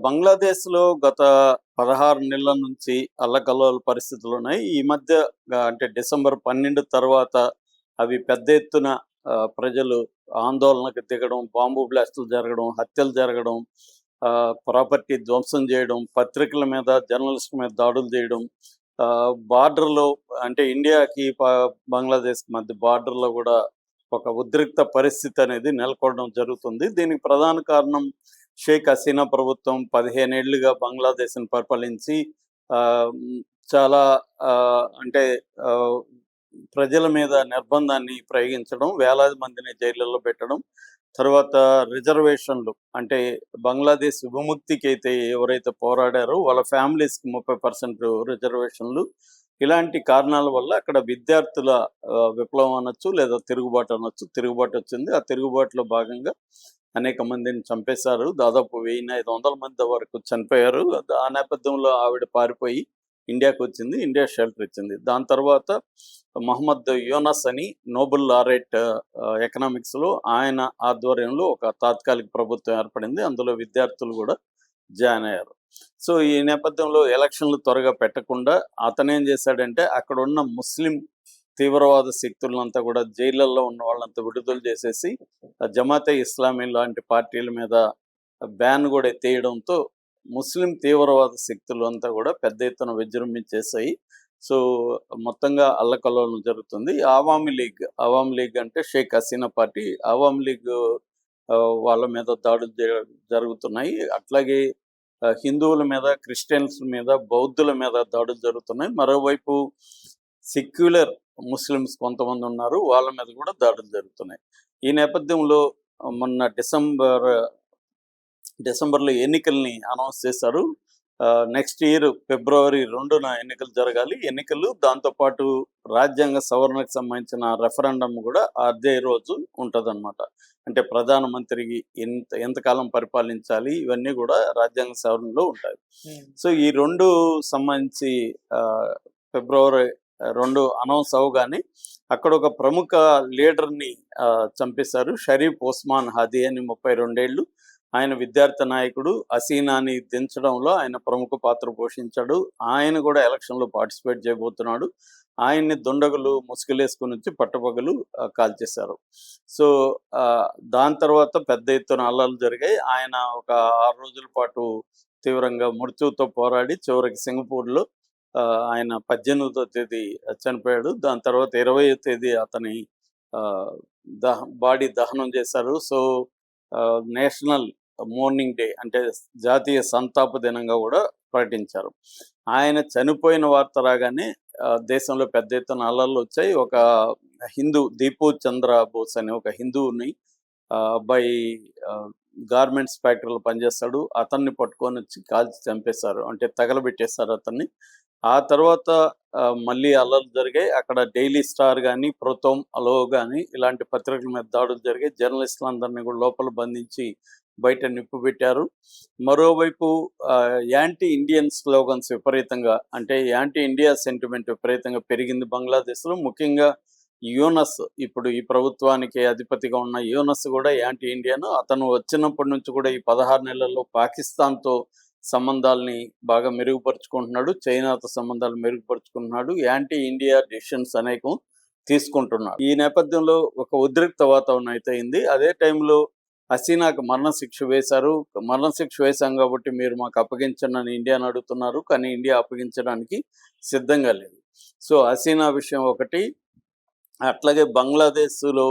బంగ్లాదేశ్‌లో గత 16 నెలల నుంచి అల్లకల్లోల పరిస్థితులున్నాయి. ఈ మధ్య అంటే డిసెంబర్ 12 తర్వాత అవి పెద్ద ఎత్తున ప్రజలు ఆందోళనకు దిగడం, బాంబు బ్లాస్టులు జరగడం, హత్యలు జరగడం, ప్రాపర్టీ ధ్వంసం చేయడం, పత్రికల మీద, జర్నలిస్టుల మీద దాడులు చేయడం, బార్డర్‌లో అంటే ఇండియాకి బంగ్లాదేశ్‌కి మధ్య బార్డర్‌లో గూడా ఒక ఉద్రిక్త పరిస్థితి అనేది నెలకొనడం జరుగుతుంది. దీనికి ప్రధాన కారణం షేక్ హసీనా ప్రభుత్వం 15 ఏళ్లుగా బంగ్లాదేశ్‌ని పరిపాలించి చాలా అంటే ఆహ్, ప్రజల మీద నిర్బంధాన్ని ప్రయోగించడం, వేలాది మందిని జైళ్ళలో పెట్టడం, తర్వాత రిజర్వేషన్‌లు అంటే బంగ్లాదేశ్ విముక్తికైతే ఎవరైతే పోరాడారో వాళ్ళ ఫ్యామిలీస్‌కి 30% రిజర్వేషన్‌లు. ఇలాంటి కారణాల వల్ల అక్కడ విద్యార్థుల విప్లవం అనొచ్చు లేదా తిరుగుబాటు అనొచ్చు. తిరుగుబాటొచ్చింది. ఆ తిరుగుబాటులో భాగంగా అనేక మందిని చంపేశారు. దాదాపు 1500 మంది వరకు చనిపోయారు. ఆ నేపథ్యంలో ఆవిడ పారిపోయి ఇండియాకొచ్చింది. ఇండియా షెల్టర్ ఇచ్చింది. దాని తర్వాత మహమ్మద్ యూనస్ అని నోబెల్ లారెట్ ఎకనామిక్స్‌లో ఆయన ఆధ్వర్యంలో ఒక తాత్కాలిక ప్రభుత్వం ఏర్పడింది. అందులో విద్యార్థులు గూడా జాయిన్ అయ్యారు. సో, ఈ నేపథ్యంలో ఎలక్షన్‌లు త్వరగా పెట్టకుండా అతనేం చేశాడంటే అక్కడున్న ముస్లిం తీవ్రవాద శక్తులంతా కూడా జైళ్ళల్లో ఉన్న వాళ్ళంతా విడుదల చేసేసి జమాతే ఇస్లామీ లాంటి పార్టీల మీద బ్యాన్ కూడా ఎత్తేయడంతో ముస్లిం తీవ్రవాద శక్తులు అంతా కూడా పెద్ద ఎత్తున విజృంభించేసాయి. సో, మొత్తంగా అల్లకల్లోలం జరుగుతుంది. అవామీ లీగ్ అంటే షేక్ హసీనా పార్టీ. అవామీ లీగ్ వాళ్ళ మీద దాడులు జరుగుతున్నాయి. అట్లాగే హిందువుల మీద, క్రిస్టియన్స్ మీద, బౌద్ధుల మీద దాడులు జరుగుతున్నాయి. మరోవైపు సెక్యులర్ ముస్లిమ్స్ కొంతమంది ఉన్నారు. వాళ్ళ మీద కూడా దాడులు జరుగుతున్నాయి. ఈ నేపథ్యంలో మొన్న డిసెంబర్‌లో ఎన్నికల్ని అనౌన్స్ చేశారు. నెక్స్ట్ ఇయర్ ఫిబ్రవరి 2న ఎన్నికలు జరగాలి. ఎన్నికలు దాంతో పాటు రాజ్యాంగ సవరణకు సంబంధించిన రెఫరెండమ్ కూడా అదే రోజు ఉంటదనమాట. అంటే ప్రధానమంత్రికి ఎంతకాలం పరిపాలించాలి ఇవన్నీ కూడా రాజ్యాంగ సవరణలో ఉంటాయి. సో, ఈ 2 సంబంధించి ఫిబ్రవరి 2 అనౌన్స్ అవ్వగానే అక్కడ ఒక ప్రముఖ లీడర్‌ని చంపేశారు. షరీఫ్ ఉస్మాన్ హాదీ అని 32 ఏళ్ళు. ఆయన విద్యార్థి నాయకుడు. హసీనాని దించడంలో ఆయన ప్రముఖ పాత్ర పోషించాడు. ఆయన కూడా ఎలక్షన్‌లో పార్టిసిపేట్ చేయబోతున్నాడు. ఆయన్ని దుండగులు ముసుగులేసుకొనొచ్చి పట్టపగలు కాల్చేశారు. సో, దాని తర్వాత పెద్ద ఎత్తున అల్లర్లు జరిగాయి. ఆయన ఒక 6 రోజుల పాటు తీవ్రంగా మృత్యువుతో పోరాడి చివరికి సింగపూర్‌లో ఆయన 18వ తేదీ చనిపోయాడు. దాని తర్వాత 20వ తేదీ అతని ఆహ్, బాడీ దహనం చేశారు. సో, నేషనల్ మోర్నింగ్ డే అంటే జాతీయ సంతాప దినంగా కూడా ప్రకటించారు. ఆయన చనిపోయిన వార్త రాగానే దేశంలో పెద్ద ఎత్తున అల్లర్లు వచ్చాయి. ఒక హిందూ దీపు చంద్ర బోస్ అనే ఒక హిందువుని అబ్బాయి గార్మెంట్స్ ఫ్యాక్టరీలో పనిచేస్తాడు. అతన్ని పట్టుకొనొచ్చి కాల్చి చంపేశారు. అంటే తగలబెట్టేశారు అతన్ని. ఆ తర్వాత మళ్ళీ అల్లర్లు జరిగాయి. అక్కడ డైలీ స్టార్ గాని, ప్రోతోమ్ అలో గాని ఇలాంటి పత్రికల మీద దాడులు జరిగాయి. జర్నలిస్టులందరినీ కూడా లోపల బంధించి బయట నిప్పుబెట్టారు. మరోవైపు యాంటీ ఇండియన్ స్లోగన్స్ విపరీతంగా అంటే యాంటీ ఇండియా సెంటిమెంట్ విపరీతంగా పెరిగింది బంగ్లాదేశ్‌లో. ముఖ్యంగా యూనస్ ఇప్పుడు ఈ ప్రభుత్వానికి అధిపతిగా ఉన్న యూనస్ కూడా యాంటీ ఇండియన్. అతను వచ్చినప్పటి నుంచి కూడా ఈ 16 నెలల్లో పాకిస్తాన్‌తో సంబంధాల్ని బాగా మెరుగుపరుచుకుంటున్నాడు. చైనాతో సంబంధాలు మెరుగుపరుచుకుంటున్నాడు. యాంటీ ఇండియా డెసిషన్స్ అనేకం తీసుకుంటున్నాడు. ఈ నేపథ్యంలో ఒక ఉద్రిక్త వాతావరణం అయితే అయింది. అదే టైంలో హసీనాకు మరణశిక్ష వేశారు. మరణశిక్ష వేశాం కాబట్టి మీరు మాకు అప్పగించండి అని ఇండియాని అడుగుతున్నారు. కానీ ఇండియా అప్పగించడానికి సిద్ధంగా లేదు. సో, హసీనా విషయం ఒకటి. అట్లాగే బంగ్లాదేశ్‌లో